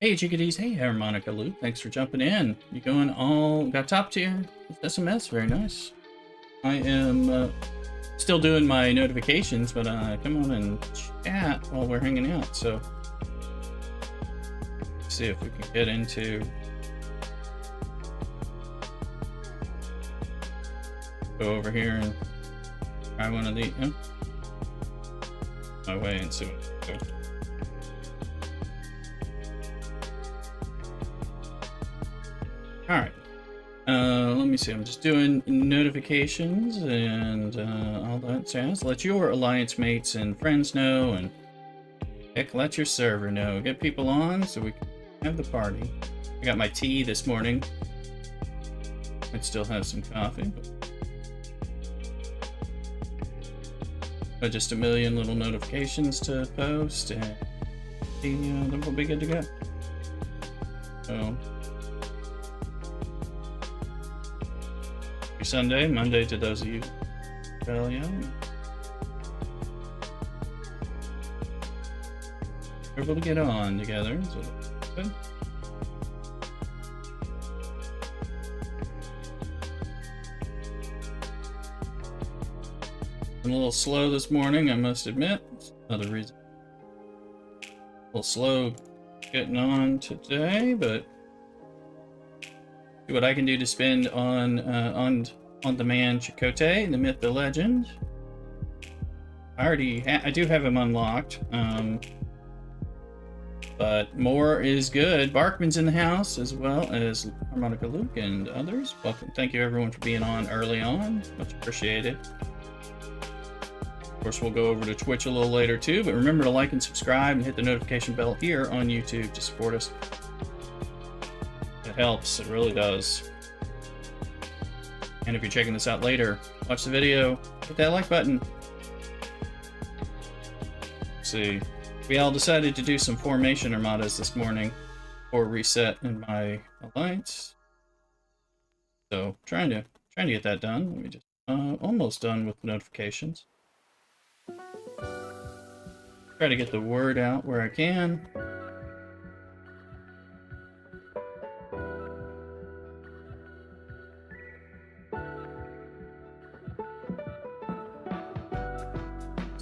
Hey chickadees, hey Harmonica Luke, thanks for jumping in. You going all, got top tier SMS, very nice. I am still doing my notifications, but come on and chat while we're hanging out, so let's see if we can get into go over here and try one of these. My way and see what we do. Alright, let me see, I'm just doing notifications and all that jazz. Let your alliance mates and friends know, and heck, let your server know. Get people on so we can have the party. I got my tea this morning. I'd still have some coffee, but just a million little notifications to post, and then we'll be good to go. So, Sunday, Monday to those of you. Well, yeah. We're able to get on together, so good. I'm a little slow this morning, I must admit. Another reason. A little slow getting on today, but see what I can do to spend on the man Chakotay, the myth, the legend. I do have him unlocked, but more is good. Barkman's in the house, as well as Harmonica Luke and others. Welcome. Thank you everyone for being on early on. Much appreciated. Of course, we'll go over to Twitch a little later too, but remember to like and subscribe and hit the notification bell here on YouTube to support us. It helps, it really does. And if you're checking this out later, watch the video, hit that like button. Let's see, we all decided to do some formation armadas this morning for reset in my alliance. So trying to get that done. Let me just almost done with notifications. Try to get the word out where I can.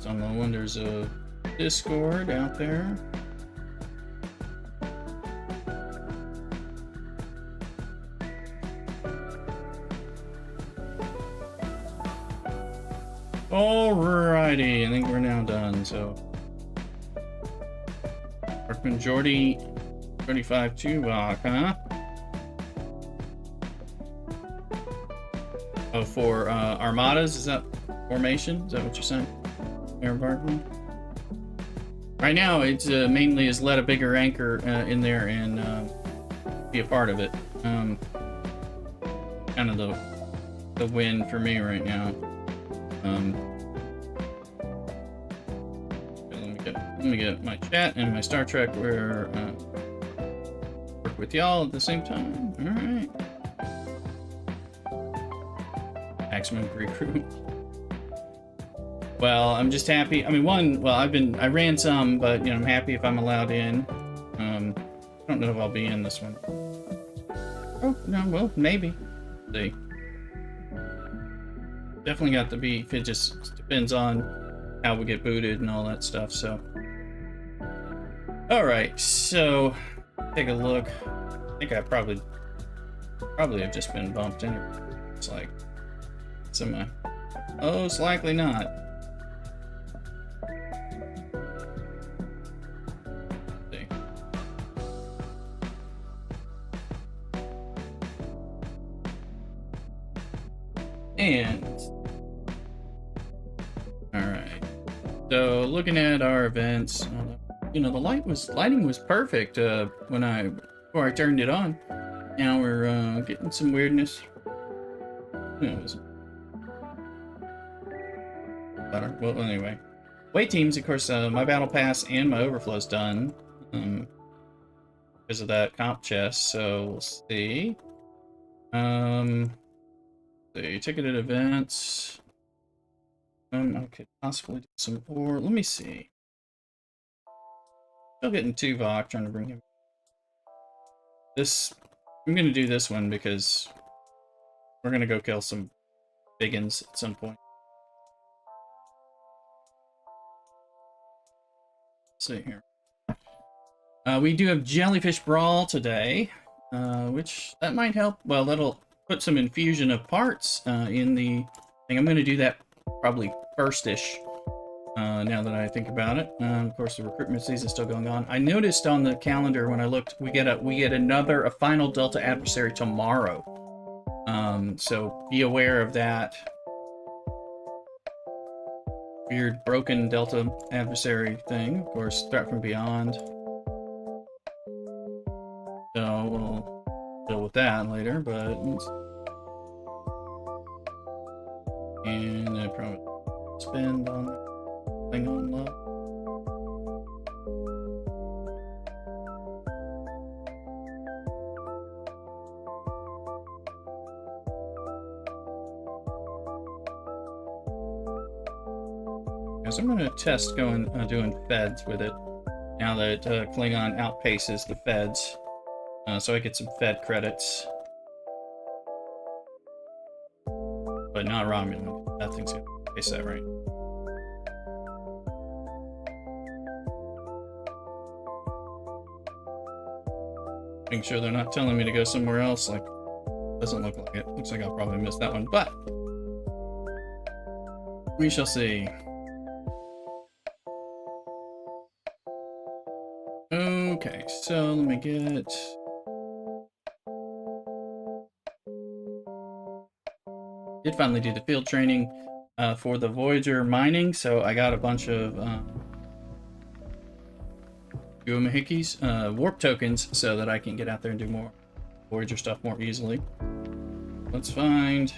On the one, there's a Discord out there. Alrighty, I think we're now done. So, Parkman Jordy, 35 Tuvok, huh? Oh, for armadas, is that formation? Is that what you're saying? Right now, it's mainly is let a bigger anchor in there and be a part of it. Kind of the win for me right now. Let me get my chat and my Star Trek where work with y'all at the same time. All right. Maximum recruit. Well, I'm just happy. I mean, I ran some, but, you know, I'm happy if I'm allowed in. I don't know if I'll be in this one. Oh, no, well, maybe. Let's see. Definitely got to be, it just depends on how we get booted and all that stuff, so. Alright, so, take a look. I think I probably have just been bumped in. It's like, most likely not. And all right, so looking at our events, you know, the lighting was perfect before I turned it on. Now we're getting some weirdness. Who knows? Better. Well, anyway, weight teams. Of course, my battle pass and my overflow's done because of that comp chest. So we'll see. The ticketed events. I could possibly do some more. Let me see. Still getting Tuvok, trying to bring him. I'm gonna do this one because we're gonna go kill some biggins at some point. Let's see here. We do have Jellyfish Brawl today, which that might help. Well, that'll put some infusion of parts in the thing. I'm gonna do that probably first-ish. Now that I think about it, of course the recruitment season is still going on. I noticed on the calendar when I looked, we get a final Delta adversary tomorrow. So be aware of that weird broken Delta adversary thing. Of course, threat from beyond. So we'll deal with that later, but and I probably spend on that. On love. So I'm going to test doing feds with it now that Klingon outpaces the feds, so I get some fed credits, but not Romulan. That thing's going to face that right. Making sure they're not telling me to go somewhere else. Like, doesn't look like it. Looks like I'll probably miss that one, but we shall see. Okay, so let me get. Did finally do the field training for the Voyager mining, so I got a bunch of Guamahikis, warp tokens, so that I can get out there and do more Voyager stuff more easily. Let's find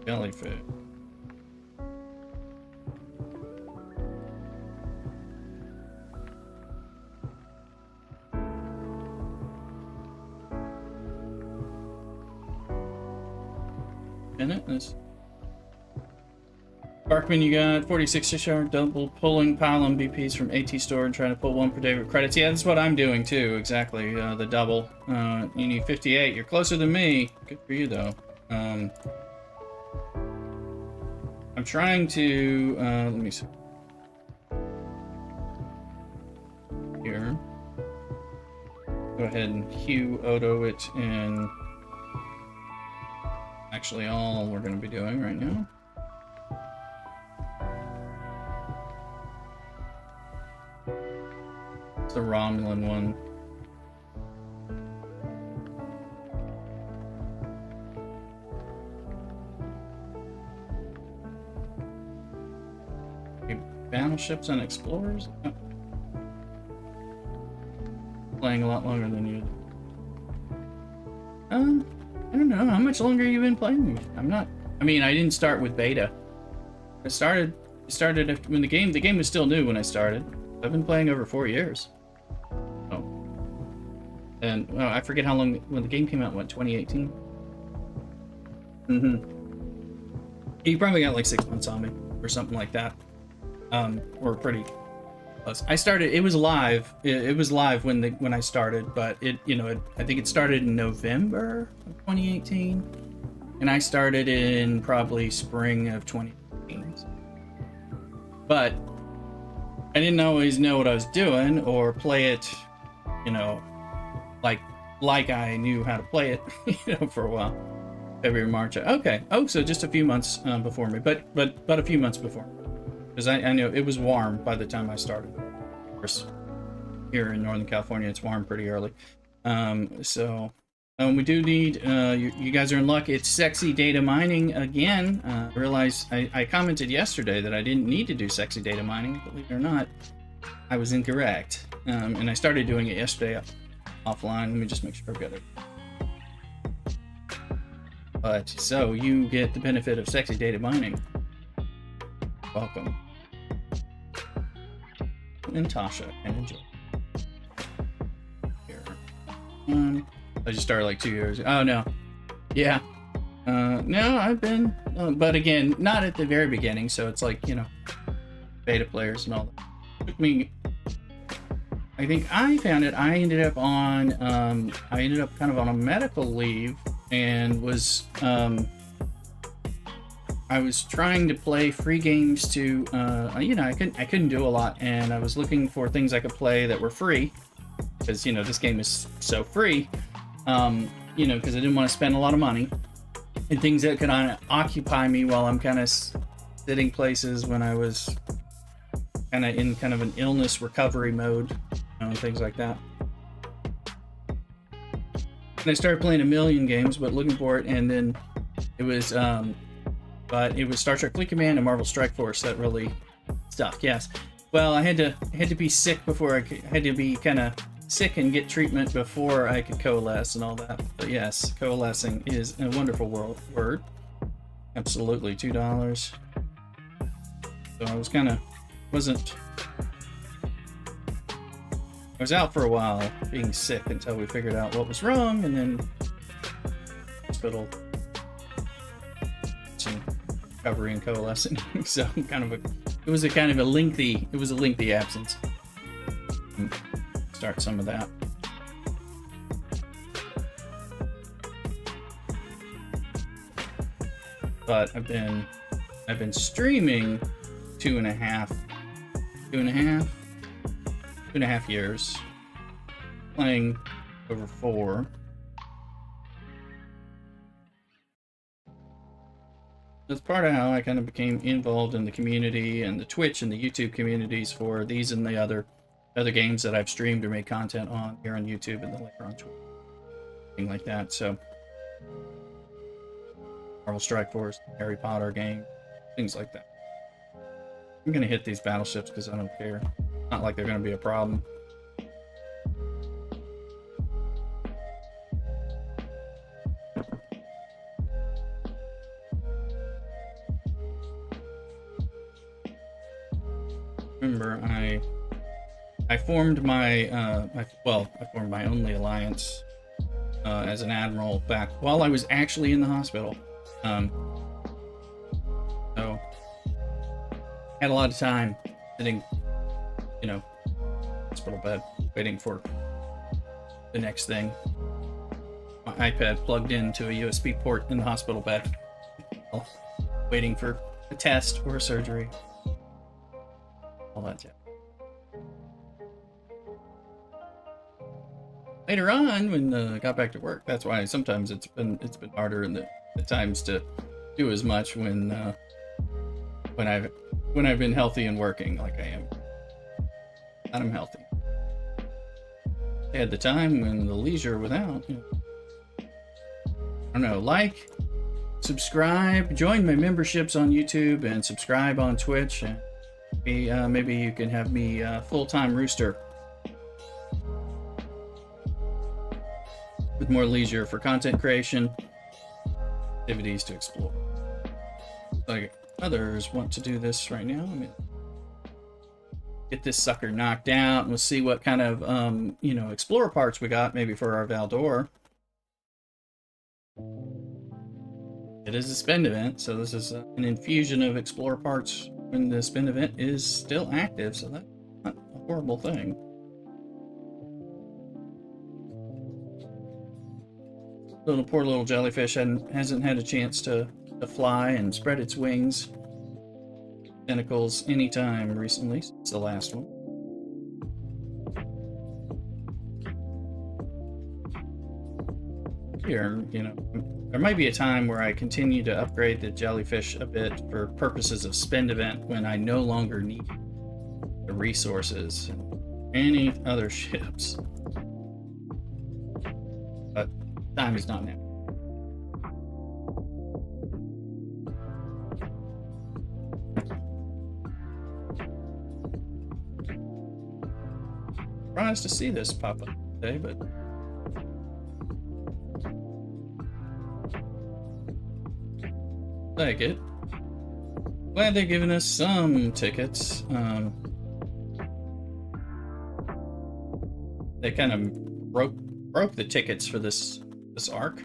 jellyfish. This. Barkman, you got 46 6-hour double pulling pylon BPs from AT store and trying to pull one per day with credits. Yeah, that's what I'm doing too, exactly. The double. You need 58. You're closer than me. Good for you though. I'm trying to let me see. Here. Go ahead and Hugh Odo it in. Actually, all we're going to be doing right now. It's the Romulan one. Okay, battleships and explorers. Oh. Playing a lot longer than you. I don't know, how much longer have you been playing? I mean, I didn't start with beta. I started when the game was still new when I started. I've been playing over 4 years. Oh. And, well, I forget how long, when the game came out, what, 2018? You probably got like 6 months on me, or something like that. Or pretty close. I started, it was live. It was live when I started, but I think it started in November of 2018, and I started in probably spring of 2018. But I didn't always know what I was doing or play it, like I knew how to play it, for a while. February, March. Okay. Oh, so just a few months before me, but a few months before. Because I knew it was warm by the time I started. Of course, here in Northern California, it's warm pretty early. So we do need, you guys are in luck. It's sexy data mining again. I realized I commented yesterday that I didn't need to do sexy data mining. Believe it or not, I was incorrect. And I started doing it yesterday offline. Let me just make sure I've got it. But so you get the benefit of sexy data mining. Welcome. And Tasha can enjoy. Here. I just started like 2 years ago. Oh no. Yeah. No, I've been, but again, not at the very beginning. So it's like, beta players and all that. Took me I think I found it. I ended up kind of on a medical leave and was I was trying to play free games to you know, I couldn't do a lot, and I was looking for things I could play that were free because, you know, this game is so free. You know, because I didn't want to spend a lot of money, and things that could occupy me while I'm kind of sitting places when I was kind of in kind of an illness recovery mode, you know, and things like that. And I started playing a million games, but looking for it, and then it was but it was Star Trek Fleet Command and Marvel Strike Force that really stuck. Yes, well, I had to be sick before I had to be kind of sick and get treatment before I could coalesce and all that. But yes, coalescing is a wonderful word. Absolutely, $2. So I was kind of I was out for a while being sick until we figured out what was wrong, and then hospital, some recovery and coalescing. So it was a lengthy absence. Start some of that. But I've been streaming two and a half years, playing over 4. That's part of how I kind of became involved in the community and the Twitch and the YouTube communities for these and the other games that I've streamed or made content on here on YouTube and then later on Twitch, thing like that. So Marvel Strike Force, Harry Potter game, things like that. I'm gonna hit these battleships because I don't care. Not like they're gonna be a problem. Remember, I formed my I formed my only alliance as an admiral back while I was actually in the hospital. So had a lot of time sitting, you know, hospital bed waiting for the next thing. My iPad plugged into a USB port in the hospital bed, waiting for a test or a surgery. All that jazz. Later on, when I got back to work, that's why sometimes it's been harder in the times to do as much when I've been healthy and working like I am. And I'm healthy. I had the time and the leisure without. You know. I don't know. Like, subscribe, join my memberships on YouTube, and subscribe on Twitch. And maybe you can have me full-time rooster with more leisure for content creation, activities to explore. Like others want to do this right now. I mean, get this sucker knocked out, and we'll see what kind of you know, explorer parts we got maybe for our Valdor. It is a spend event, so this is an infusion of explorer parts when the spend event is still active, so that's not a horrible thing. Poor little jellyfish hasn't had a chance to fly and spread its wings, tentacles anytime recently. It's the last one. Here, you know, there might be a time where I continue to upgrade the jellyfish a bit for purposes of spend event when I no longer need the resources and any other ships. But time is not now. Surprised to see this pop up today, but like it. Glad they're giving us some tickets. They kind of broke the tickets for this arc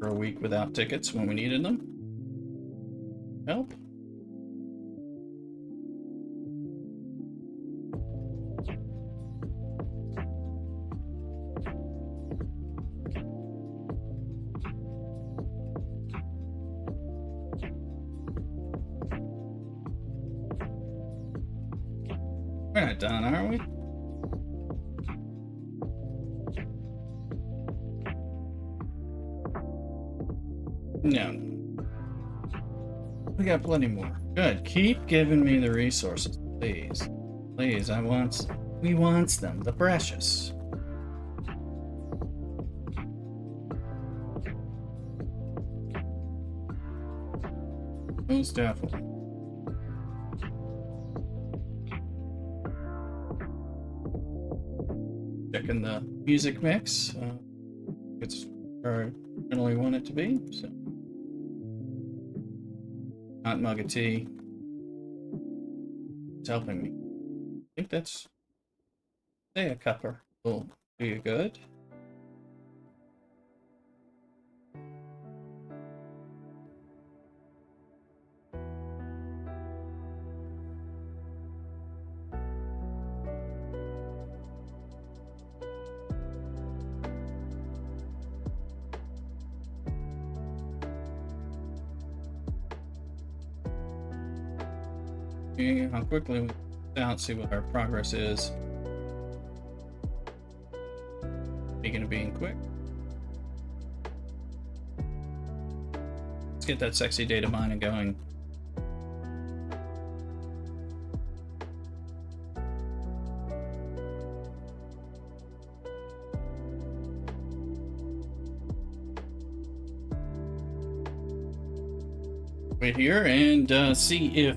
for a week without tickets when we needed them. Help. We're not done, are we? No. We got plenty more. Good. Keep giving me the resources, please. Please, we wants them. The precious. Most definitely. Checking the music mix. It's where I generally want it to be. So, hot mug of tea. It's helping me. I think that's, say, a cupper will do you good. Okay, how quickly we out, see what our progress is. Speaking of being quick, let's get that sexy data mining going. Wait here and see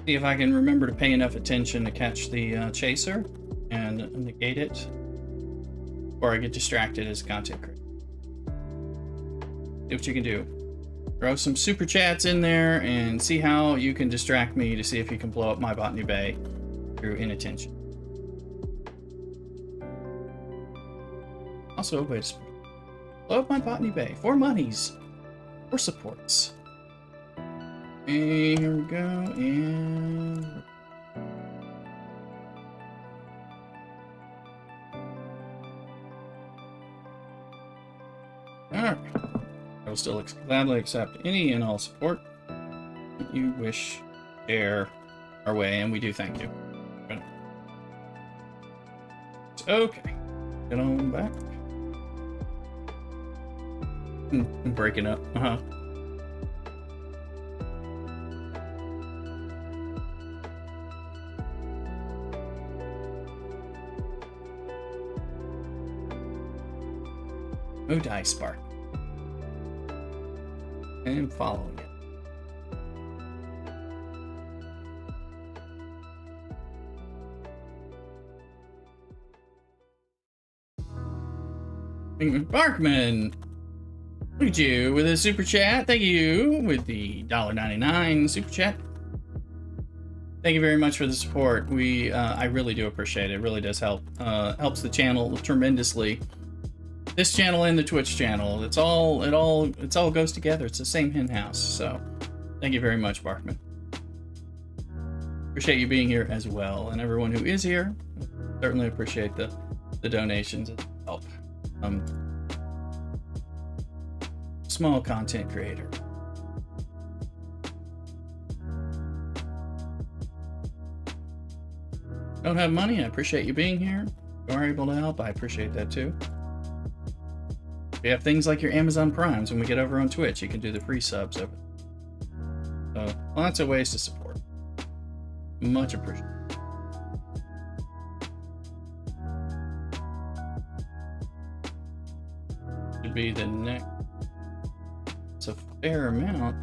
if I can remember to pay enough attention to catch the chaser and negate it, or I get distracted as a content creator. See what you can do. Throw some super chats in there and see how you can distract me to see if you can blow up my Botany Bay through inattention. Also, wait a second. Blow up my Botany Bay for monies or supports. And here we go, and alright. I will still gladly accept any and all support that you wish to share our way, and we do thank you. Okay, get on back. I'm breaking up. No die spark. And following it. Barkman! Look at you with a super chat. Thank you with the $1.99 super chat. Thank you very much for the support. I really do appreciate it. It really does help. Helps the channel tremendously. This channel and the Twitch channel, it all goes together. It's the same hen house. So, thank you very much, Barkman. Appreciate you being here as well, and everyone who is here. Certainly appreciate the donations and help. Small content creator. Don't have money. I appreciate you being here. If you are able to help, I appreciate that too. We have things like your Amazon Primes. When we get over on Twitch, you can do the free subs over. So lots of ways to support. Much appreciated. Should be the next. It's a fair amount.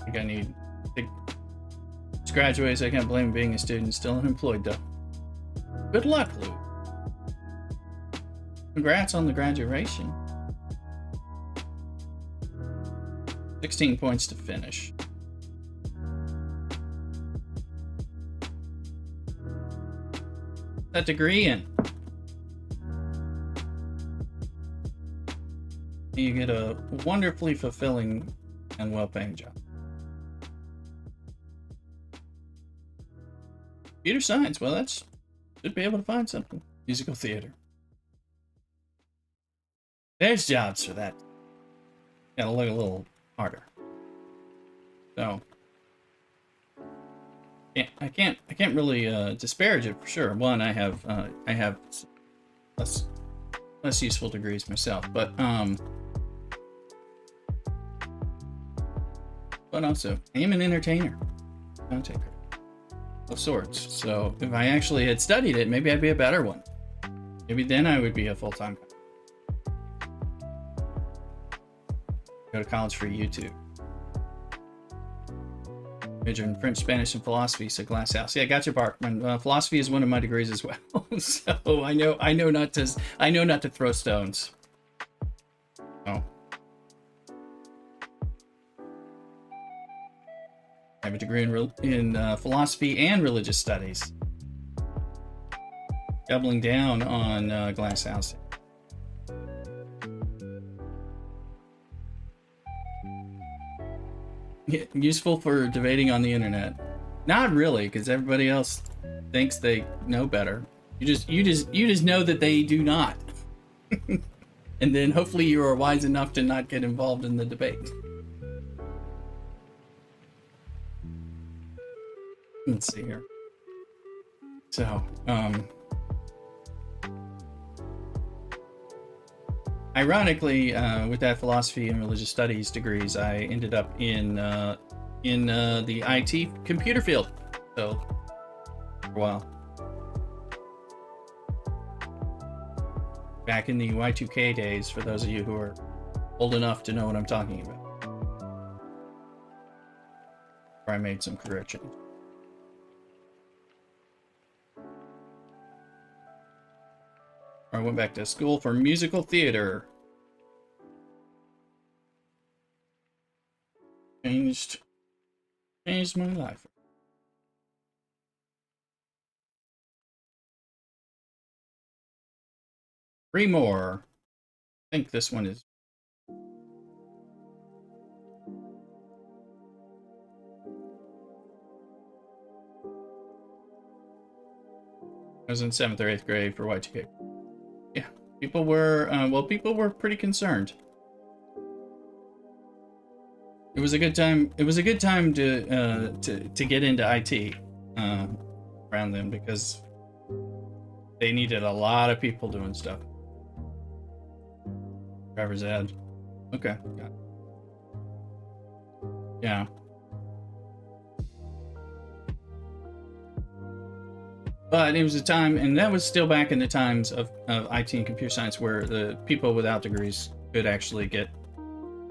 I think I need. Just graduated, so I can't blame being a student. Still unemployed though. Good luck, Lou. Congrats on the graduation. 16 points to finish. That degree in. You get a wonderfully fulfilling and well-paying job. Computer science, well, that's should be able to find something. Musical theater. There's jobs for that. Gotta look a little harder. So yeah, I can't really disparage it for sure. One, I have less useful degrees myself, but also I am an entertainer, content creator of sorts. So if I actually had studied it, maybe I'd be a better one. Maybe then I would be a full-time. Go to college for YouTube. Major in French, Spanish, and philosophy. So Glass House. Yeah, gotcha, Barkman. Philosophy is one of my degrees as well. So I know not to throw stones. Oh. I have a degree in philosophy and religious studies. Doubling down on Glass House. Yeah, useful for debating on the internet. Not really, because everybody else thinks they know better. You just know that they do not. And then hopefully you are wise enough to not get involved in the debate. Let's see here. So, ironically, with that philosophy and religious studies degrees, I ended up in the IT computer field. So, for a while. Back in the Y2K days, for those of you who are old enough to know what I'm talking about. Where I made some career change. I went back to school for musical theater. Changed my life. 3 more. I think this one is. I was in 7th or 8th grade for Y2K. Yeah, people were pretty concerned. It was a good time. It was a good time to get into IT around them because they needed a lot of people doing stuff. Driver's ed. Okay. Got it. Yeah. But it was a time, and that was still back in the times of IT and computer science, where the people without degrees could actually get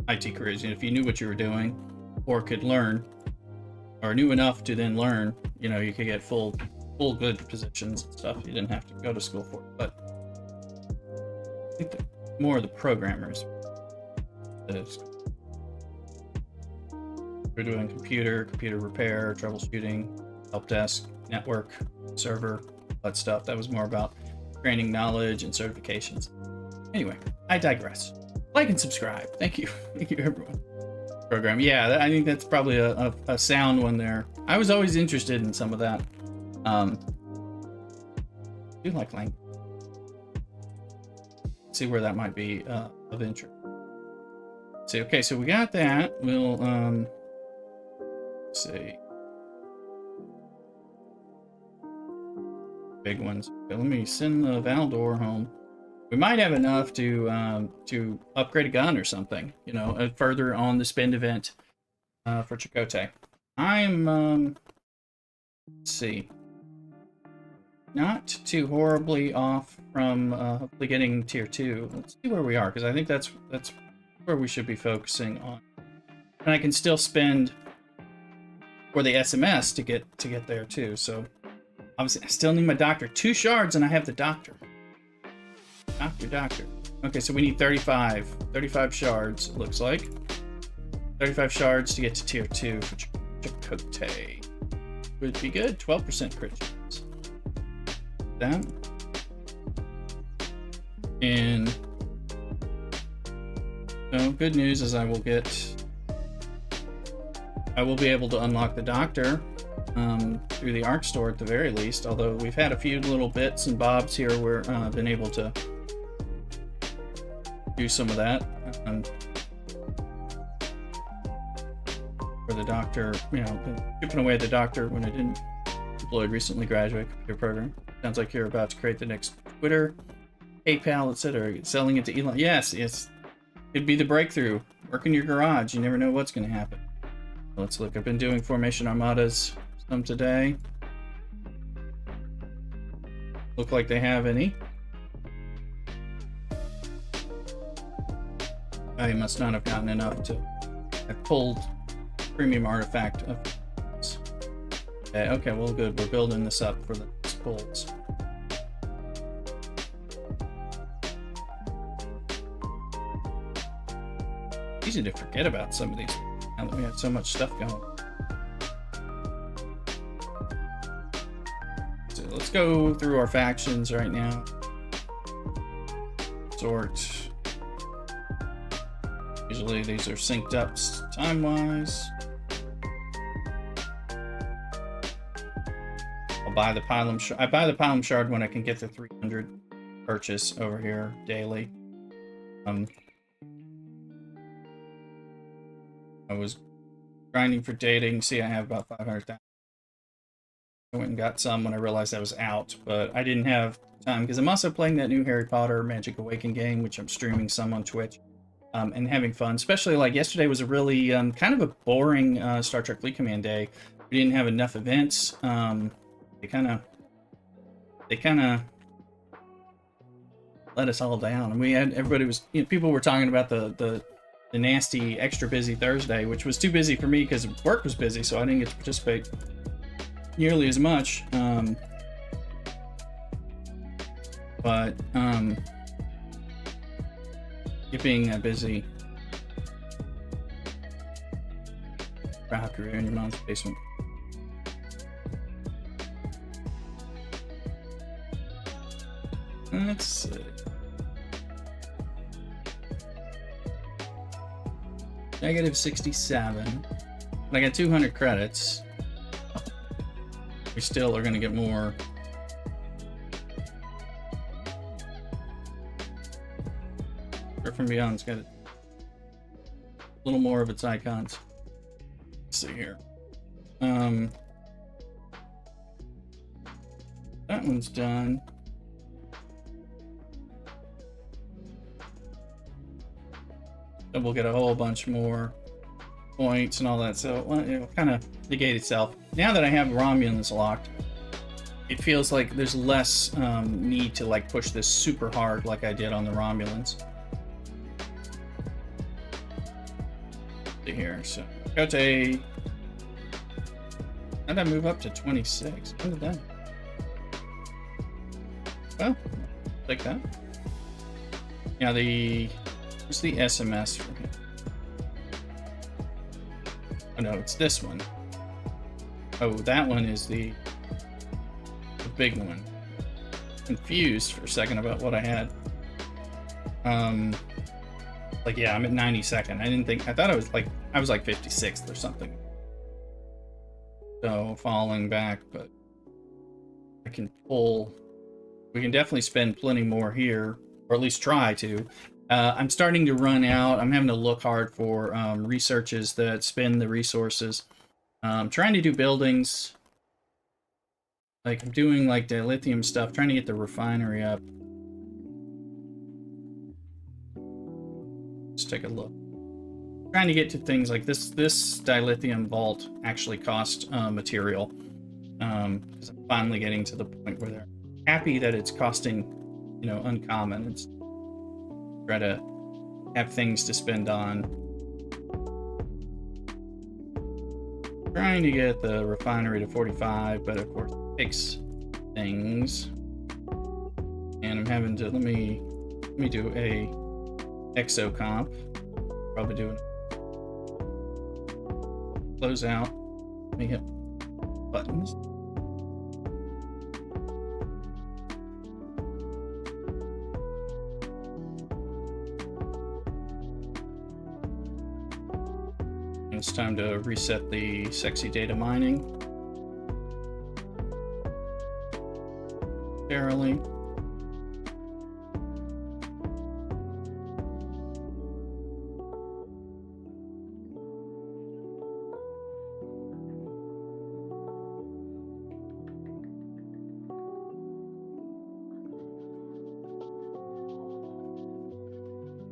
IT careers. And if you knew what you were doing, or could learn, or knew enough to then learn, you know, you could get full good positions and stuff. You didn't have to go to school for it. But I think more of the programmers. We're doing computer repair, troubleshooting, help desk, network, server, that stuff. That was more about training knowledge and certifications. Anyway, I digress. Like and subscribe. Thank you. Thank you, everyone. Program. Yeah, I think that's probably a sound one there. I was always interested in some of that. I do like language. See where that might be of interest. See, okay, so we got that. We'll let's see. Big ones. Okay, let me send the Valdor home. We might have enough to upgrade a gun or something, you know, further on the spend event for Chakotay. I'm let's see, not too horribly off from hopefully getting tier 2. Let's see where we are, because I think that's where we should be focusing on. And I can still spend for the SMS to get there too. So obviously I still need my doctor. 2 shards and I have the doctor. Doctor. Okay, so we need 35 shards, it looks like. 35 shards to get to tier 2 for Chakotay. Would be good. 12% crit chance. That. And so good news is I will be able to unlock the doctor through the ARC store at the very least, although we've had a few little bits and bobs here where I've been able to do some of that. for the doctor, you know, been chipping away at the doctor when I didn't deployed recently graduate computer program. Sounds like you're about to create the next Twitter, PayPal, etc. Selling it to Elon. Yes, it'd be the breakthrough. Work in your garage. You never know what's going to happen. Let's look. I've been doing formation armadas some today. Look like they have any. I must not have gotten enough to have pulled premium artifact of this. Okay, well, good. We're building this up for the pulls. Easy to forget about some of these now that we have so much stuff going. So let's go through our factions right now. Sort. Usually these are synced up time-wise. I'll buy the Pylum Shard. I buy the Pylum Shard when I can get the 300 purchase over here daily. I was grinding for dating. See, I have about 500,000. I went and got some when I realized I was out, but I didn't have time because I'm also playing that new Harry Potter Magic Awakened game, which I'm streaming some on Twitch. And having fun, especially like yesterday was a really kind of a boring Star Trek Fleet Command day. We didn't have enough events. They kind of let us all down, and we had everybody was people were talking about the nasty extra busy Thursday, which was too busy for me because work was busy, so I didn't get to participate nearly as much. But it being that busy. Proud career in your mom's basement. Let's see. Negative 67. But I got 200 credits. We still are going to get more. From Beyond's got a little more of its icons. Let's see here. That one's done. And we'll get a whole bunch more points and all that. So it'll kind of negate itself. Now that I have Romulans locked, it feels like there's less need to like push this super hard like I did on the Romulans. Here, so Chakotay. How did I move up to 26? When did that? Well, take that. Yeah, what's the SMS for him? Oh no, it's this one. Oh, that one is the big one. Confused for a second about what I had. Like, yeah, I'm at 92nd. I thought I was like 56th or something. So falling back, but I can pull. We can definitely spend plenty more here, or at least try to. I'm starting to run out. I'm having to look hard for researches that spend the resources. I'm trying to do buildings. Like, I'm doing like the lithium stuff, trying to get the refinery up. Let's take a look. Trying to get to things like this dilithium vault actually costs material. Because I'm finally getting to the point where they're happy that it's costing, uncommon. It's try to have things to spend on. Trying to get the refinery to 45, but of course it takes things. And I'm having to let me do a exo comp. Probably doing close out. Let me hit buttons. And it's time to reset the sexy data mining. Barely.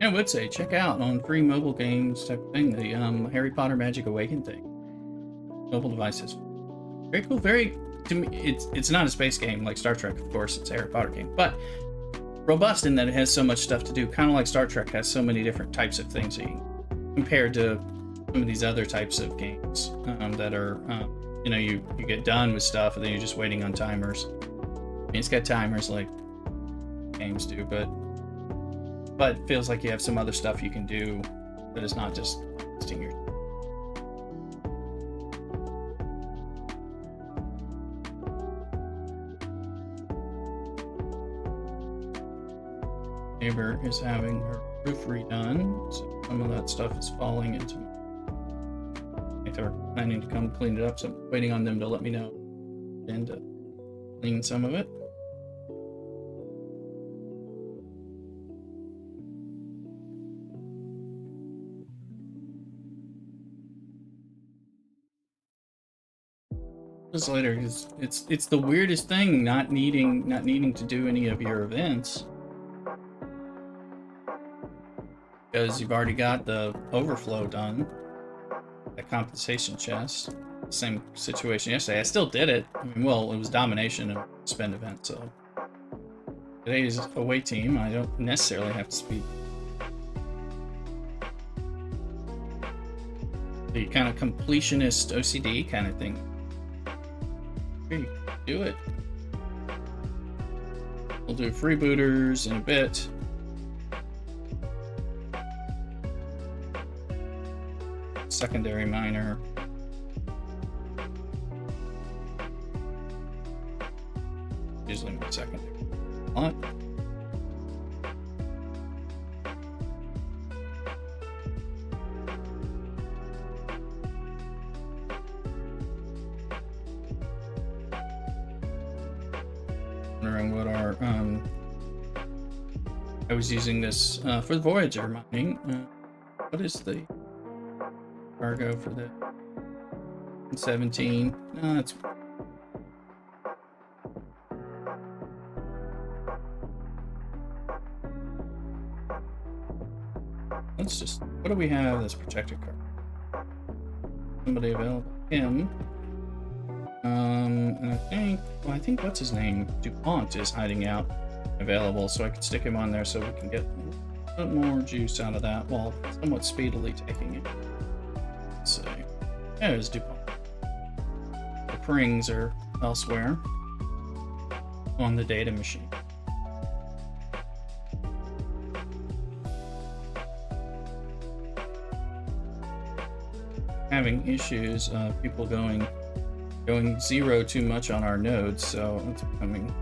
I would say check out on free mobile games type of thing the Harry Potter Magic Awakened thing. Mobile devices. Very cool. Very, to me, it's not a space game like Star Trek, of course. It's a Harry Potter game, but robust in that it has so much stuff to do. Kind of like Star Trek has so many different types of things compared to some of these other types of games that are, you know, you get done with stuff and then you're just waiting on timers. I mean, it's got timers like games do, but it feels like you have some other stuff you can do that is not just wasting your time. Neighbor is having her roof redone, so some of that stuff is falling into. I think they're planning to come clean it up, so I'm waiting on them to let me know and clean some of it. Just later, because it's the weirdest thing not needing to do any of your events. Because you've already got the overflow done, the compensation chest. Same situation yesterday. I still did it. I mean, well, it was domination and spend event, so today's away team. I don't necessarily have to speed. The kind of completionist OCD kind of thing. Here, you can do it. We'll do freebooters in a bit. Secondary miner. Usually my secondary. What? Wondering what our I was using this for the Voyager mining. What is the cargo for the 17? No, that's let's just, what do we have that's protected cargo? Somebody available. Him. And I think what's his name? DuPont is hiding out available, so I could stick him on there so we can get a bit more juice out of that while somewhat speedily taking it. Let's see. There's DuPont. The Prings are elsewhere on the data machine. Having issues, people going zero too much on our nodes, so it's becoming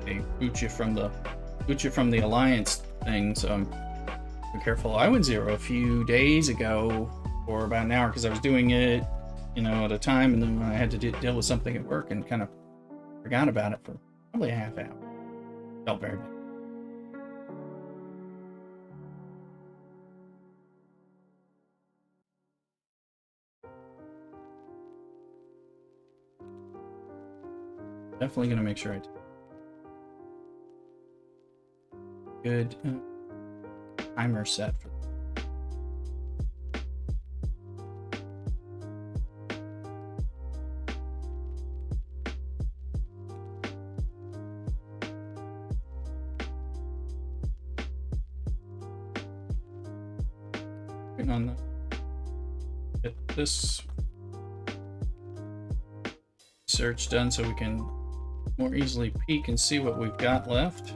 a boot you from the alliance thing. So I'm careful. I went zero a few days ago for about an hour because I was doing it, you know, at a time, and then when I had to deal with something at work and kind of forgot about it for probably a half hour. Felt very bad. Definitely gonna make sure I do. Good timer set for on the get this search done so we can more easily peek and see what we've got left,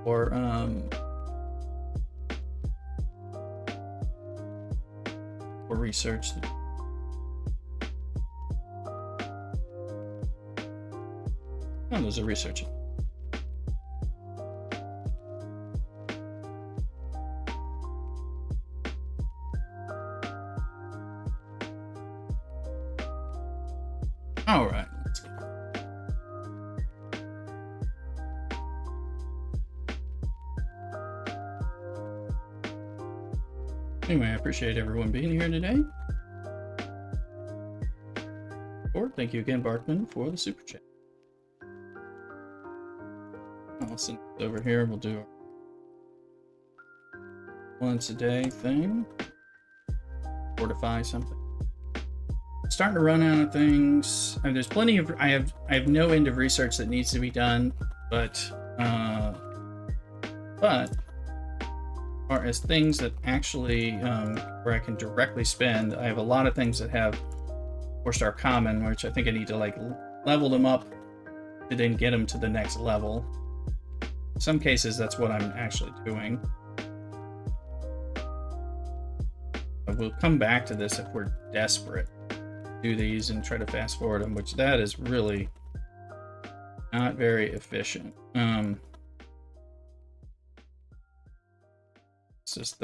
or research. Oh, there's a research. All right, let's go. Anyway, I appreciate everyone being here today. Or thank you again, Barkman, for the super chat. I'll send it over here. We'll do once a day thing. Fortify something. Starting to run out of things. And there's plenty of I have no end of research that needs to be done, but as far as things that actually where I can directly spend, I have a lot of things that have 4-star common, which I think I need to like level them up to then get them to the next level. In some cases, that's what I'm actually doing. But we'll come back to this if we're desperate. Do these and try to fast forward them, which that is really not very efficient. It's just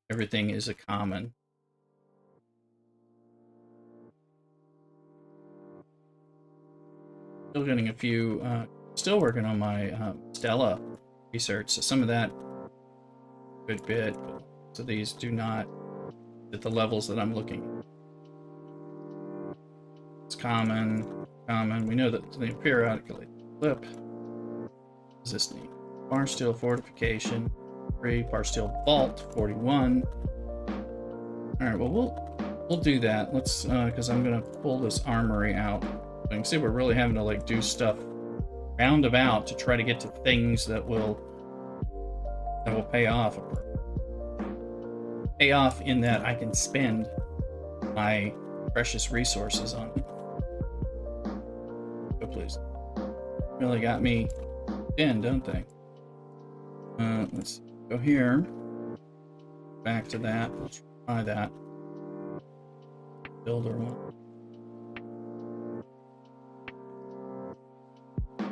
everything is a common. Still getting a few, still working on my Stella research, so some of that good bit, so these do not at the levels that I'm looking at. It's common. We know that they periodically flip. What does this need? Bar steel fortification. 3 bar steel vault 41. Alright, well we'll do that. Let's because I'm gonna pull this armory out. You can see we're really having to like do stuff roundabout to try to get to things that will pay off. Pay off in that I can spend my precious resources on it. Oh, please. Really got me in, don't they? Let's go here. Back to that. Let's try that. Builder one.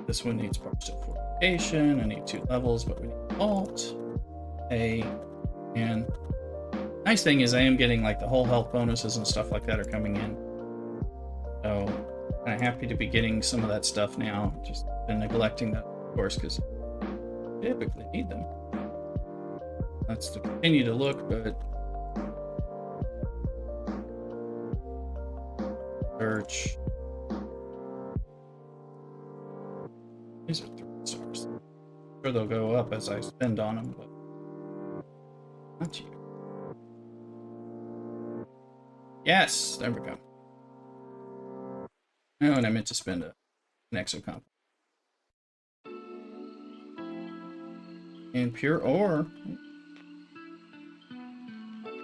This one needs partial fortification. I need 2 levels, but we need vault. And nice thing is I am getting like the whole health bonuses and stuff like that are coming in. So I'm happy to be getting some of that stuff now. Just been neglecting that, of course, because I typically need them. Let's continue to look, but search. These are 3 stars. I'm sure they'll go up as I spend on them, but not you. Yes, there we go. Oh, and I meant to spend an exocomp. And pure ore.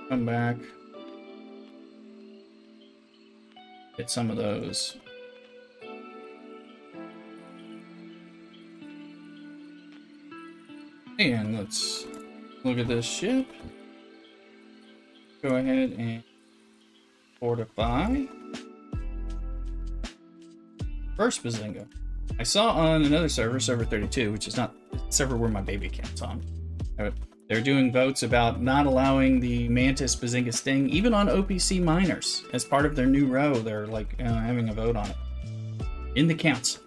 Come back. Get some of those. And let's look at this ship. Go ahead and fortify. First Bazinga. I saw on another server, server 32, which is not the server where my baby account's on. They're doing votes about not allowing the Mantis Bazinga Sting, even on OPC miners, as part of their new row. They're like having a vote on it in the council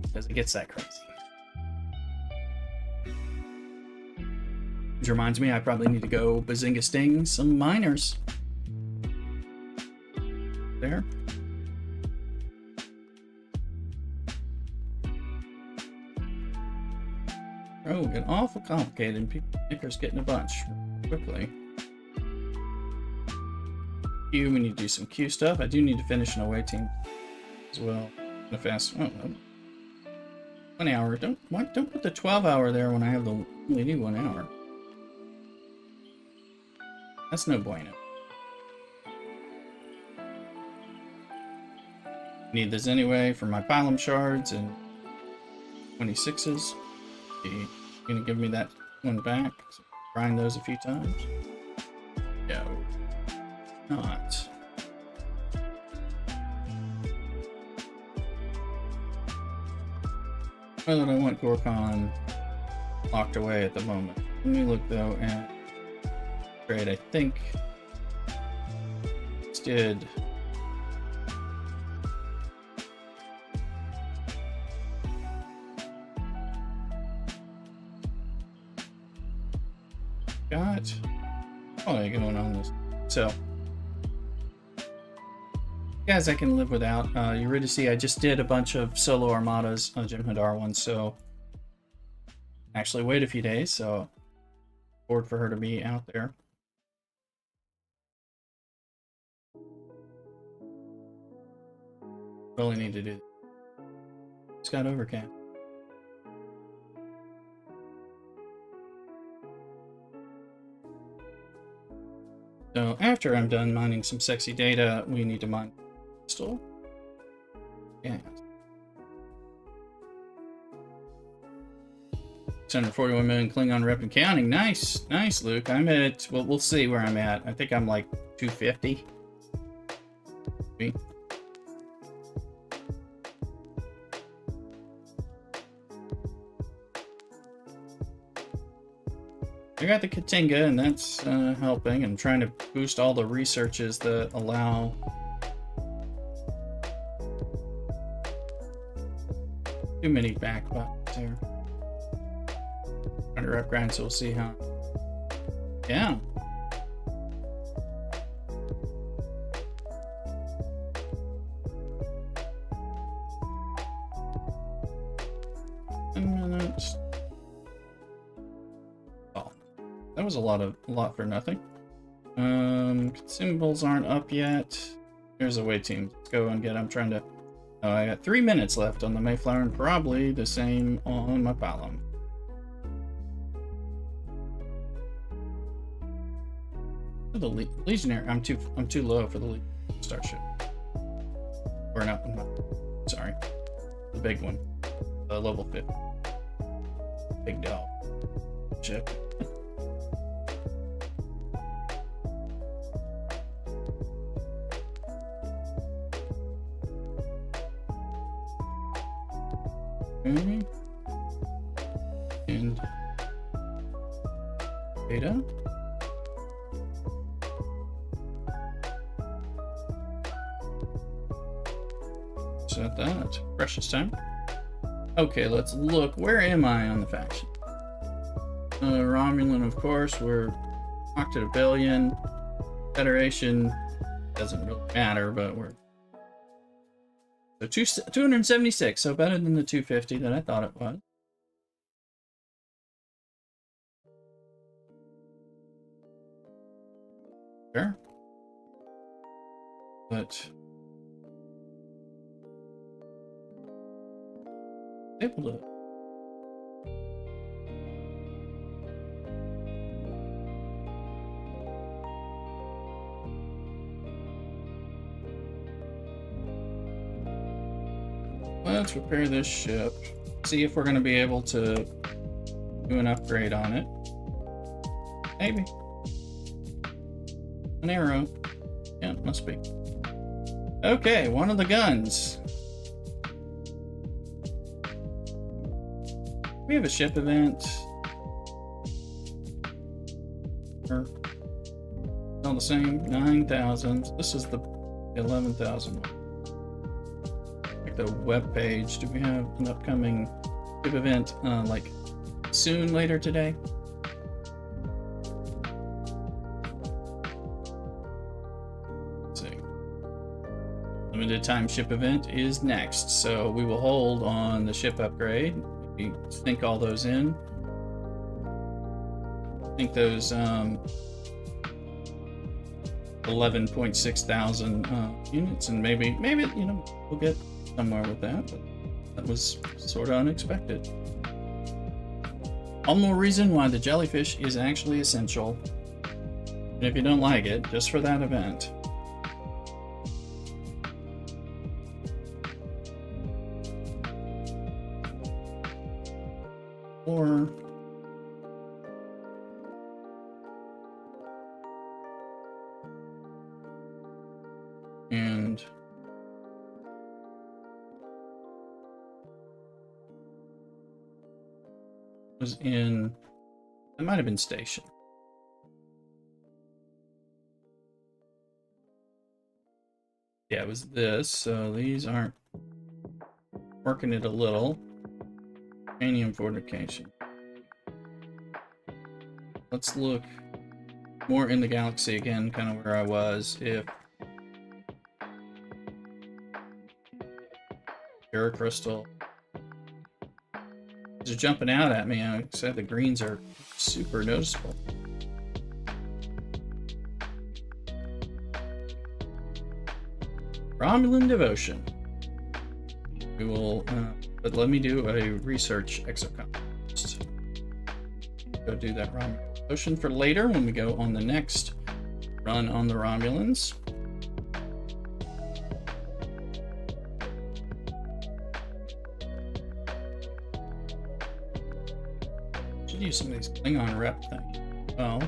because it gets that crazy. Which reminds me, I probably need to go Bazinga Sting some miners. There. Oh, getting awful complicated, and people thinkers getting a bunch quickly. Q, we need to do some Q stuff. I do need to finish an away team as well. The fast 1 hour. Don't put the 12-hour there when I have the only need 1 hour. That's no bueno. Need this anyway for my pylum shards and 26s. You're gonna give me that one back. So grind those a few times. No. Not. Well, I want Gorkon locked away at the moment. Let me look though at trade. I think this did. Got going on this. So guys, I can live without. You're ready to see I just did a bunch of solo armadas on Jim Hadar ones, so actually wait a few days, so afford for her to be out there. Really need to do. It's got overcast. So after I'm done mining some sexy data, we need to mine crystal. Yeah. 641 million Klingon rep and counting. Nice, nice, Luke. I'm at, well, we'll see where I'm at. I think I'm like 250. Maybe. I got the Katinga, and that's helping. I'm trying to boost all the researches that allow too many backbots here. Under upgrade, so we'll see how. Yeah. That was a lot for nothing. Consumables aren't up yet. Here's a way team. Let's go and get. I'm trying to. Oh, I got 3 minutes left on the Mayflower, and probably the same on my Palom. The Legionnaire. I'm too low for the starship. Or not. Sorry, the big one. Level 50. Big dog ship. And data. Set that. Precious time. Okay, let's look. Where am I on the faction? Romulan, of course. We're locked at 1 billion. Federation doesn't really matter, but we're so 276, so better than the 250 that I thought it was. Sure. But able to. Let's repair this ship. See if we're going to be able to do an upgrade on it. Maybe. An arrow. Yeah, it must be. Okay, one of the guns. We have a ship event. Or all the same, 9,000. This is the 11,000 one. The web page. Do we have an upcoming ship event like soon later today? Let's see. Limited time ship event is next, so we will hold on the ship upgrade. We sink all those in. I think those 11.6 thousand units, and maybe you know we'll get somewhere with that, but that was sort of unexpected. All the more reason why the jellyfish is actually essential. And if you don't like it, just for that event. Or and was in, it might have been station. Yeah, it was this, so these aren't working it a little. Uranium fortification. Let's look more in the galaxy again, kind of where I was. If Pure crystal. They're jumping out at me. I said the greens are super noticeable. Romulan devotion. We will, but let me do a research exocom first. Go do that Romulan devotion for later when we go on the next run on the Romulans. Should use some of these Klingon rep things. Well.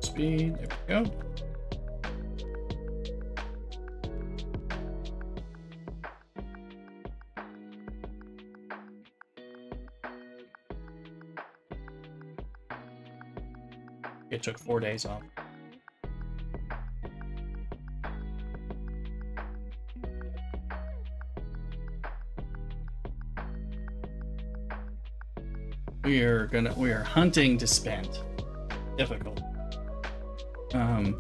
Speed, there we go. It took 4 days off. We are hunting to spend. Difficult. I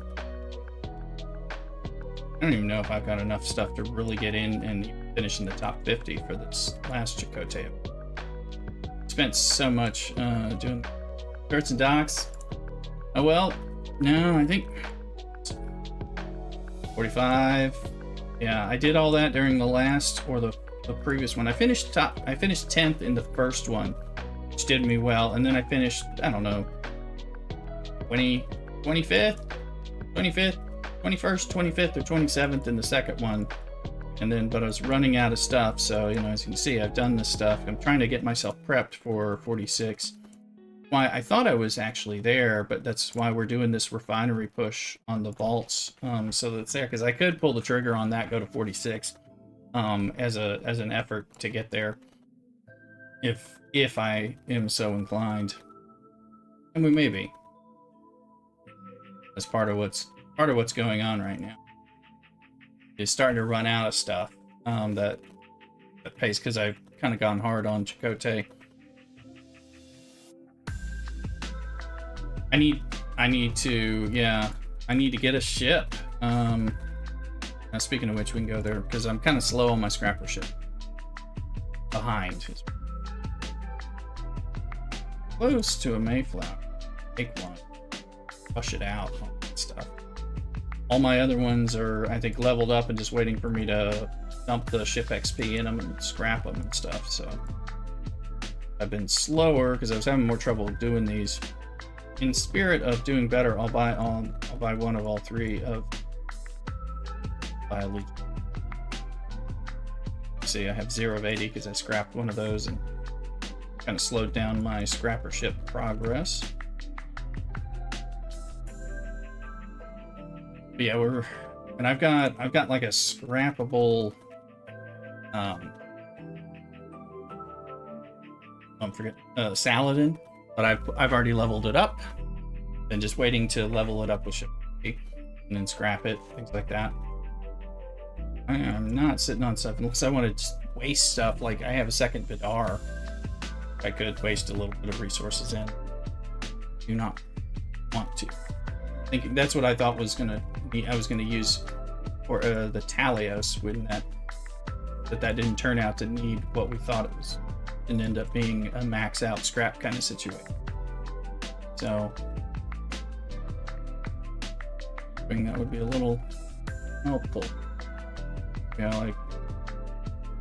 don't even know if I've got enough stuff to really get in and finish in the top 50 for this last Chakotay. Spent so much doing skirts and docks. Oh well, no, I think 45. Yeah, I did all that during the last or the previous one. I finished 10th in the first one, which did me well, and then I finished, I don't know, 25th, 21st, 25th, or 27th in the second one. And then, but I was running out of stuff, so, you know, as you can see, I've done this stuff. I'm trying to get myself prepped for 46. Why I thought I was actually there, but that's why we're doing this refinery push on the vaults, so that it's there, because I could pull the trigger on that, go to 46, as an effort to get there, if I am so inclined, and we may be. That's part of what's going on right now. Is starting to run out of stuff that pays, because I've kind of gone hard on Chakotay. I need to get a ship. Now speaking of which, we can go there because I'm kind of slow on my scrapper ship. Behind. Close to a Mayflower. Take one. Push it out. All that stuff. All my other ones are, I think, leveled up and just waiting for me to dump the ship XP in them and scrap them and stuff. So I've been slower because I was having more trouble doing these. In spirit of doing better, I'll buy one of all three of Elite. See, I have 0 of 80 because I scrapped one of those and kind of slowed down my scrapper ship progress. But yeah, I've got like a scrappable Saladin, but I've already leveled it up and just waiting to level it up with ship and then scrap it, things like that. I am not sitting on stuff unless I want to just waste stuff. Like I have a second Vidar. I could waste a little bit of resources in. Do not want to. I think that's what I thought was gonna be. I was gonna use for the Talios when that didn't turn out to need what we thought it was, and end up being a max out scrap kind of situation. So I think that would be a little helpful. You know, like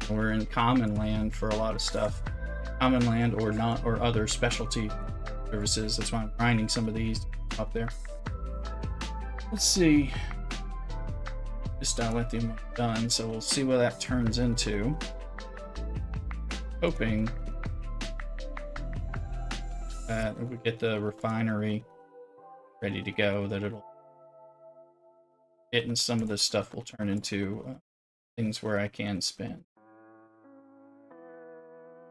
we're in common land for a lot of stuff, common land or not, or other specialty services. That's why I'm grinding some of these up there. Let's see. This dilithium done, so we'll see what that turns into. Hoping that if we get the refinery ready to go, that it'll getting some of this stuff will turn into things where I can spend.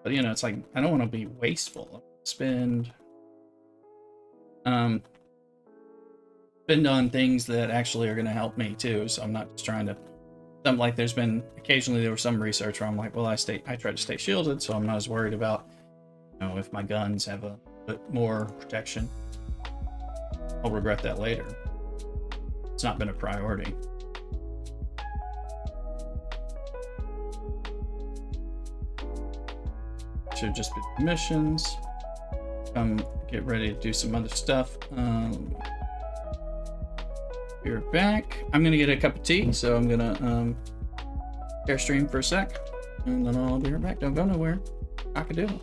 But you know, it's like I don't want to be wasteful. Spend on things that actually are going to help me too. So I'm not just trying to. I'm like, there's been occasionally there was some research where I'm like, well, I try to stay shielded, so I'm not as worried about, you know, if my guns have a bit more protection. I'll regret that later. It's not been a priority. should just be permissions. Get ready to do some other stuff. You're back. I'm gonna get a cup of tea, so I'm gonna airstream for a sec, and then I'll be right back. Don't go nowhere. CockADoodle.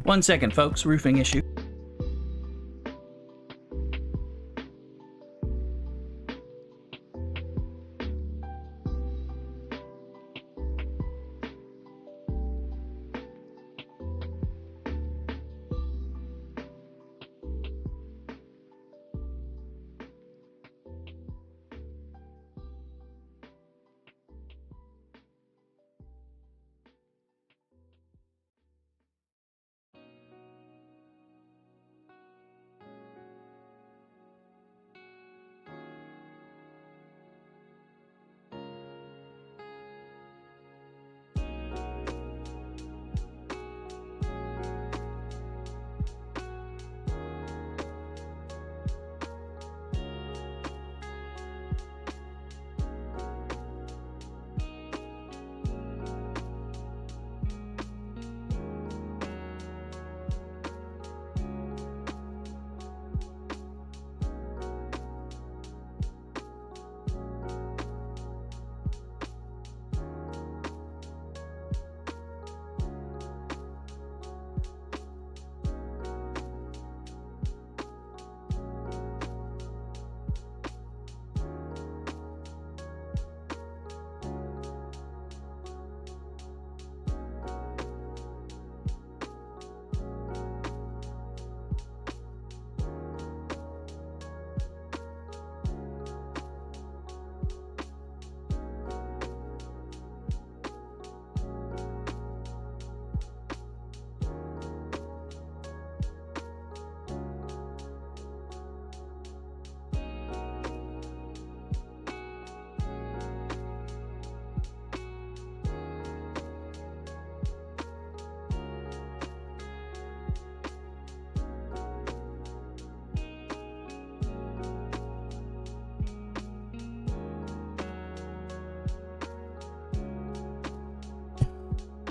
One second, folks. Roofing issue.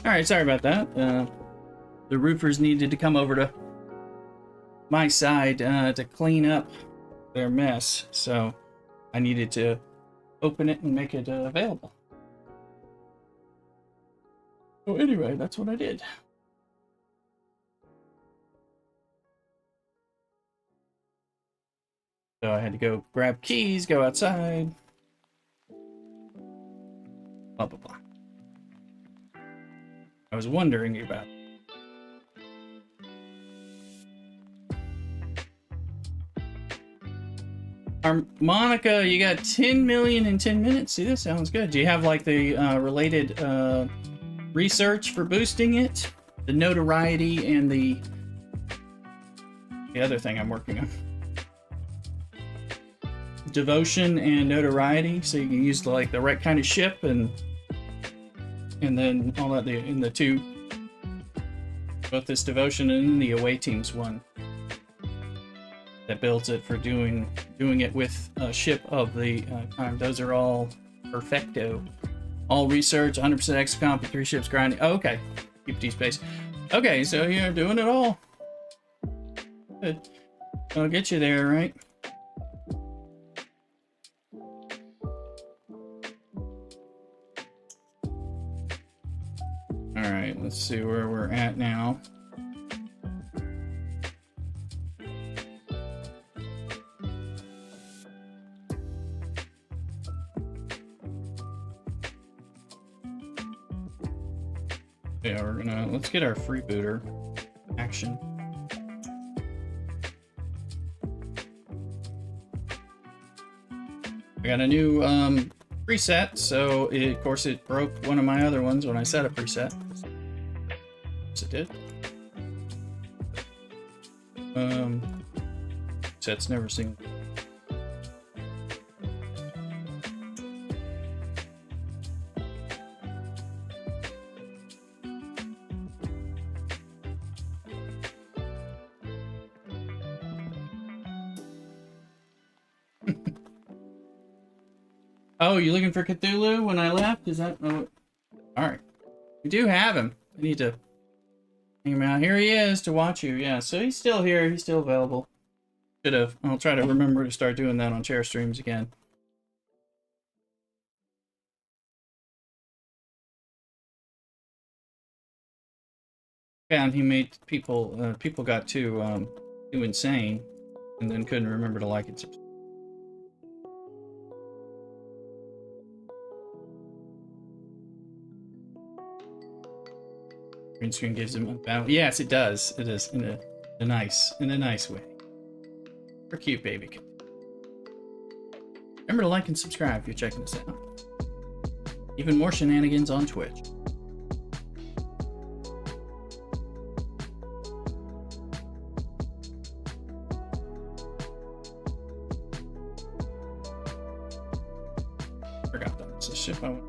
Alright, sorry about that. The roofers needed to come over to my side to clean up their mess, so I needed to open it and make it available. So anyway, that's what I did. So I had to go grab keys, go outside, blah blah blah. I was wondering about it. Monica, you got 10 million in 10 minutes. See, this sounds good. Do you have like the related research for boosting it? The notoriety and the other thing I'm working on. Devotion and notoriety, so you can use like the right kind of ship and then all that in the two, both this devotion and the away teams one that builds it for doing it with a ship of the time. Those are all perfecto. All research, 100% XCOM, 3 ships grinding. Oh, okay, keep D space. Okay, so you're doing it all. Good. I'll get you there, right? Alright, let's see where we're at now. Yeah, let's get our freebooter action. I got a new preset, so of course it broke one of my other ones when I set a preset. Yes, it did. Set's never seen. Oh, you looking for Cthulhu when I left? Is that... Oh, alright. We do have him. I need to hang him out. Here he is to watch you. Yeah, so he's still here. He's still available. Should have. I'll try to remember to start doing that on chair streams again. And he made people... people got too insane and then couldn't remember to like and subscribe. Green screen gives him a battle. Yes, it does. It is in a nice way. We're cute, baby. Remember to like and subscribe if you're checking this out. Even more shenanigans on Twitch. Forgot that it's a ship I went.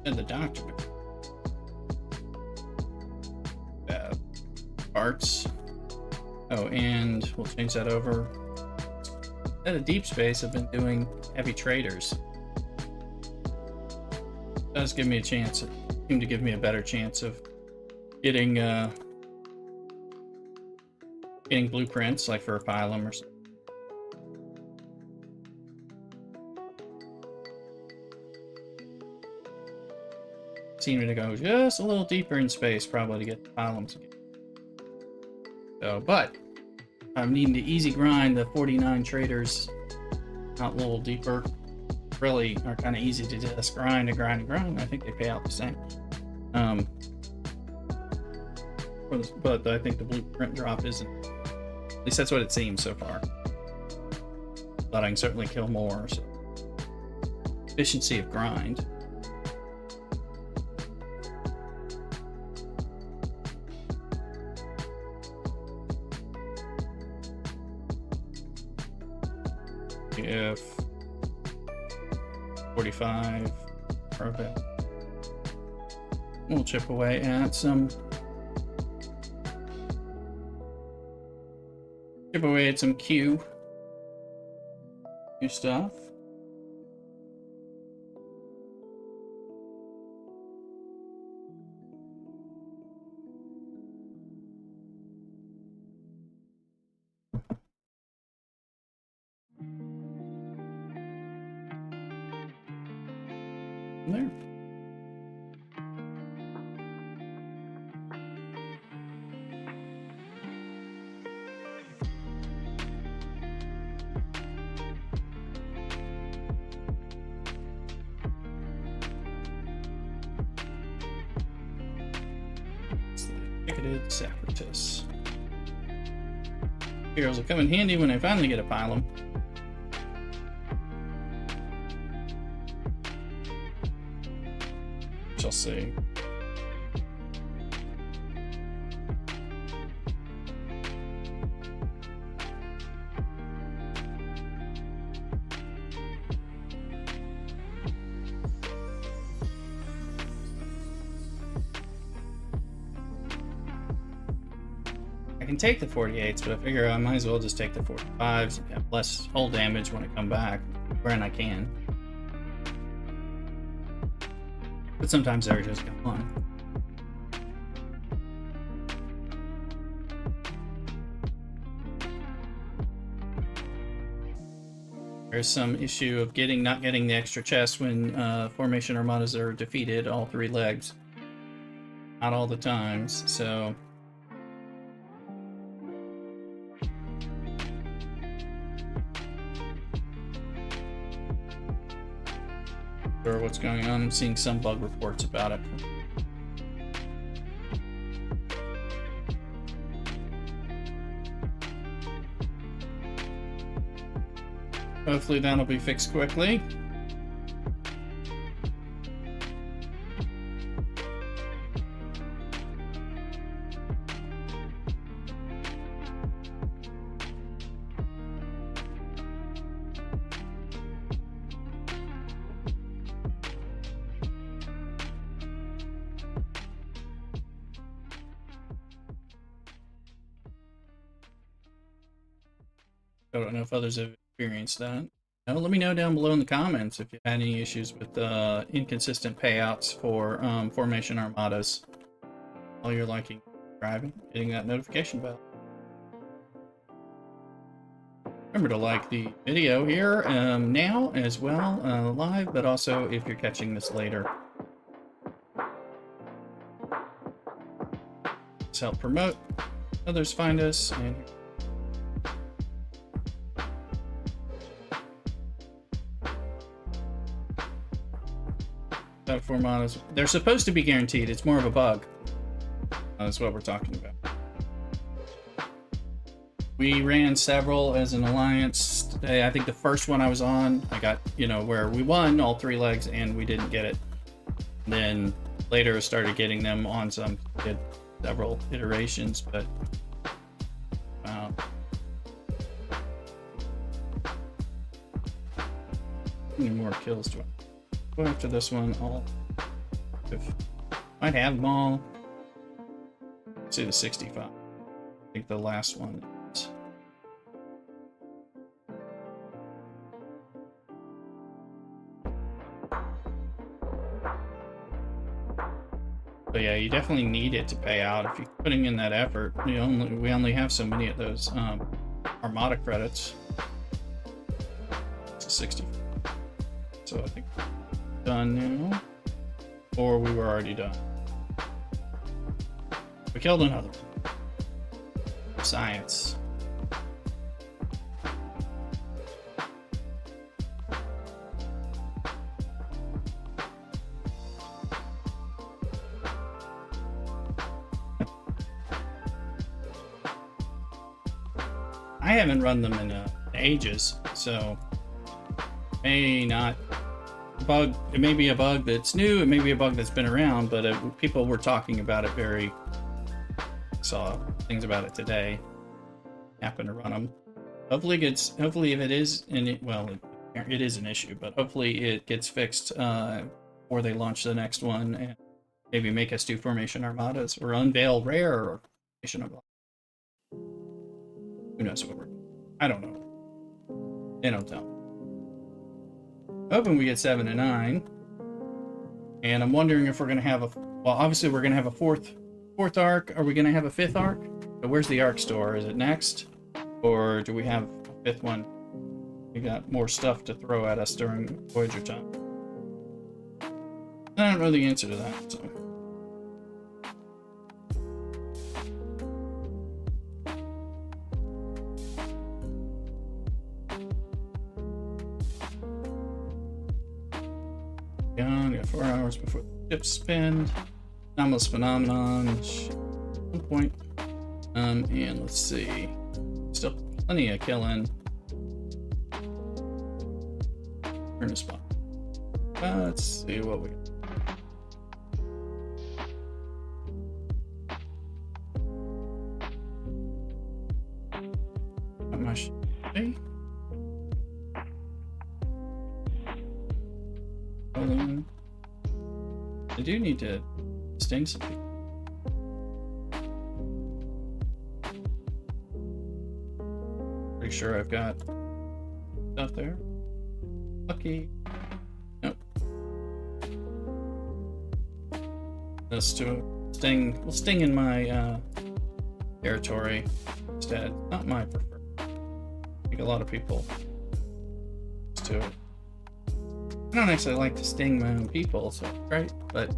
And the doctor. Parts. Oh, and we'll change that over. At a deep space, I've been doing heavy traders. It does give me a chance. It seemed to give me a better chance of getting blueprints, like for a phylum or something. Seem to go just a little deeper in space, probably to get the phylums again. So, but I'm needing to easy grind the 49 traders, not a little deeper. Really are kind of easy to just grind and grind and grind. I think they pay out the same. But I think the blueprint drop isn't. At least that's what it seems so far. But I can certainly kill more. So efficiency of grind. If 45 perfect. We'll chip away at some Q. New stuff. There. It's the ticketed separatists. Heroes will come in handy when I finally get a pylum. Shall see. I can take the 48s, but I figure I might as well just take the 45s and have less hull damage when I come back, when I can. But sometimes they're just gone. There's some issue of not getting the extra chest when formation armadas are defeated, all 3 legs. Not all the times, so... Or what's going on. I'm seeing some bug reports about it. Hopefully that'll be fixed quickly. I don't know if others have experienced that. Now, let me know down below in the comments if you had any issues with inconsistent payouts for formation armadas while you're liking driving, hitting that notification bell. Remember to like the video here now as well, live, but also if you're catching this later. Let's help promote. Others find us. And formatas, they're supposed to be guaranteed. It's more of a bug. That's what we're talking about. We ran several as an alliance today. I think the first one I was on, I got, where we won all 3 legs and we didn't get it. Then later I started getting them on some, did several iterations, but how many more kills do I go after this one? Might have them all. Let's see the 65. I think the last one is. But yeah, you definitely need it to pay out if you're putting in that effort. We only have so many of those Armada credits. It's a 60. So I think we're done now. Or we were already done. We killed another one. Science. I haven't run them in ages, so may not bug. It may be a bug that's new. It may be a bug that's been around, but people were talking about it. Saw things about it today. Happened to run them. Hopefully if it is, it is an issue, but hopefully it gets fixed before they launch the next one and maybe make us do formation armadas or unveil rare formation armadas. Who knows what we're doing? I don't know. They don't tell. hoping we get 7 and 9. And I'm wondering if we're going to have a... Well, obviously we're going to have a fourth arc. Are we going to have a 5th arc? So where's the arc store? Is it next? Or do we have a 5th one? We got more stuff to throw at us during Voyager time. I don't know the answer to that, so... Got 4 hours before the ship spin. Anomalous phenomenon. At some point. And let's see. Still plenty of killing. Turn a spot. Let's see what we got. How much? Okay. I do need to sting some people. Pretty sure I've got stuff there. Lucky. Nope. Let's do a sting. We'll sting in my territory instead. Not my preferred. I think a lot of people do it. I don't actually like to sting my own people, so right. But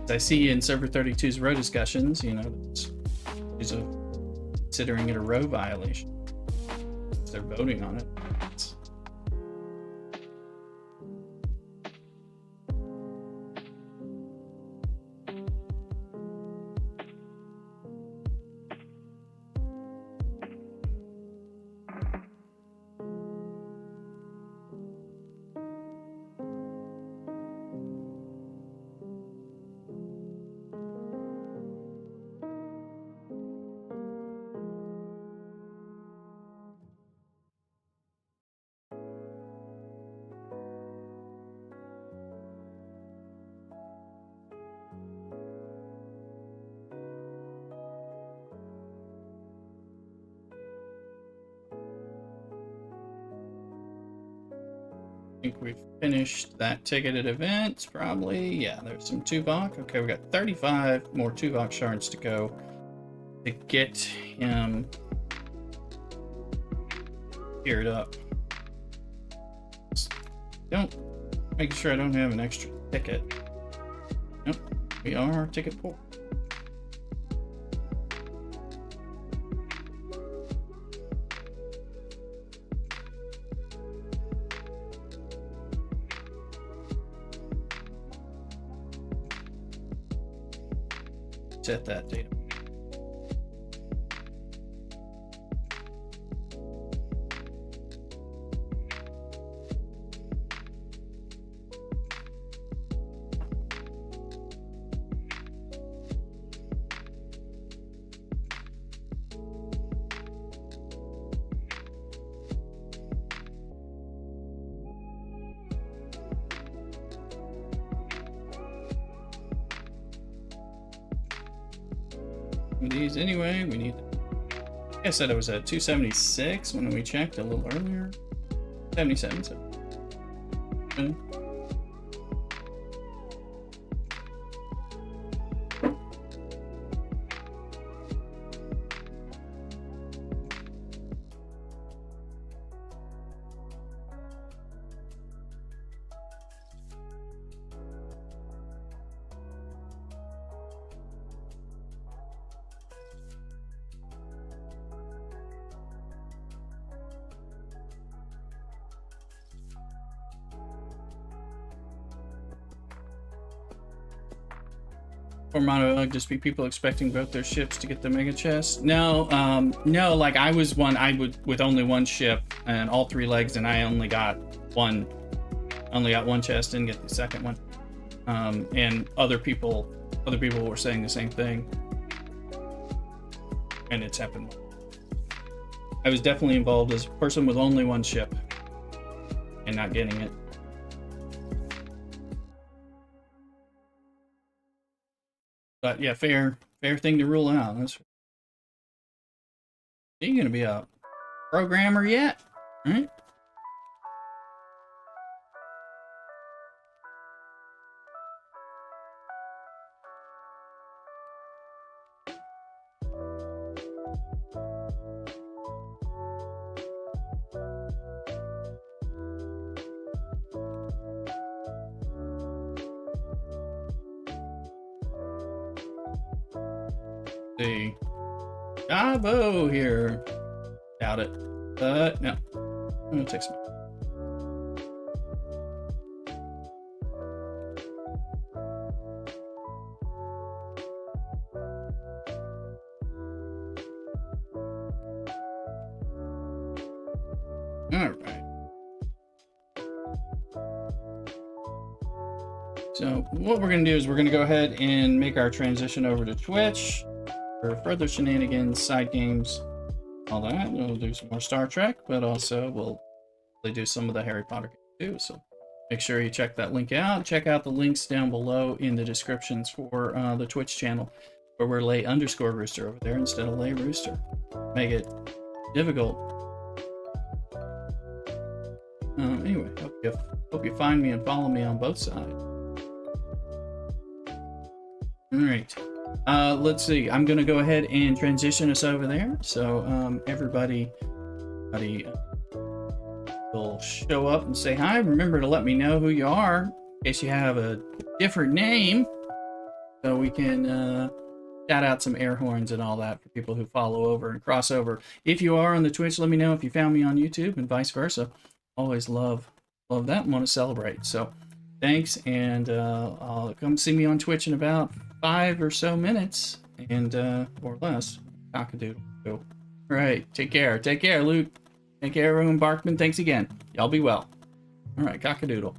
as I see in Server 32's row discussions, you know, there's a considering it a row violation. They're voting on it. I think we've finished that ticketed event, probably. Yeah, there's some Tuvok. Okay, we got 35 more Tuvok shards to go to get him geared up. Making sure I don't have an extra ticket. Nope, we are ticket poor. Set that data. These anyway, we need. I said it was at 276 when we checked a little earlier. 77. So. Okay. Or mono just be people expecting both their ships to get the mega chest. No, no, like I was with only one ship and all 3 legs, and I only got one chest, didn't get the second one. And other people were saying the same thing, and it's happened. I was definitely involved as a person with only one ship and not getting it. But yeah, fair thing to rule out. Are you gonna be a programmer yet? Right? see. Gabo here. Doubt it. But no. I'm gonna take some. Alright. So what we're going to do is we're going to go ahead and make our transition over to Twitch for further shenanigans, side games, all that. We'll do some more Star Trek, but also we'll do some of the Harry Potter too. So make sure you check that link out. Check out the links down below in the descriptions for the Twitch channel, where we're lay_rooster over there instead of lay rooster. Make it difficult. Anyway, hope you find me and follow me on both sides. All right, let's see. I'm gonna go ahead and transition us over there. So everybody will show up and say hi. Remember to let me know who you are in case you have a different name, so we can shout out some air horns and all that for people who follow over and cross over. If you are on the Twitch, let me know if you found me on YouTube and vice versa. Always love that and want to celebrate. So thanks, and I'll come see me on Twitch in about 5 or so minutes, and or less. CockADoodle. Go. All right, take care, Luke. Take care, everyone. Barkman, thanks again. Y'all be well. All right, CockADoodle.